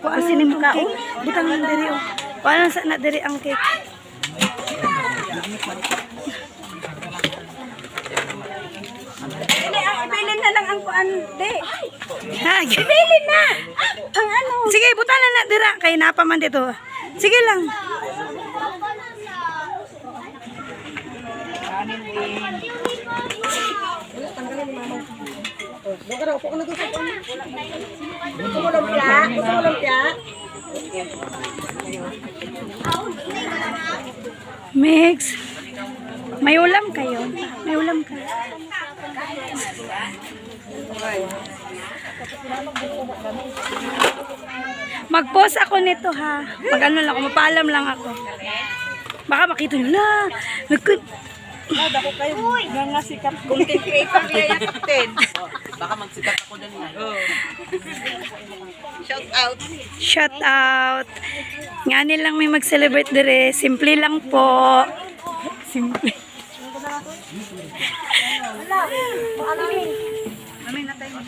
Kuha sinim ka. Butang lang diri oh. Kuha sa na diri ang cake. Ibilin na lang ang kuan, di. Ha, Ibilin na! Ang ano? sige, buta na dira kay napa man dito. Sige lang. Gusto mo lumpia? Gusto mo lumpia? Mix. May ulam kayo? May ulam ka? Mag-post ako nito ha. Mag-ano lang ako, mapaalam lang ako. Baka makita nyo na. Ako kayo. Nga sikat. Content creator niya yung captain. Baka magsikat ako dyan nga. Shout out. Shout out. Nga nilang may mag-celebrate dire. Simple lang po. Simple. Wala. Ano? Amin na tayo.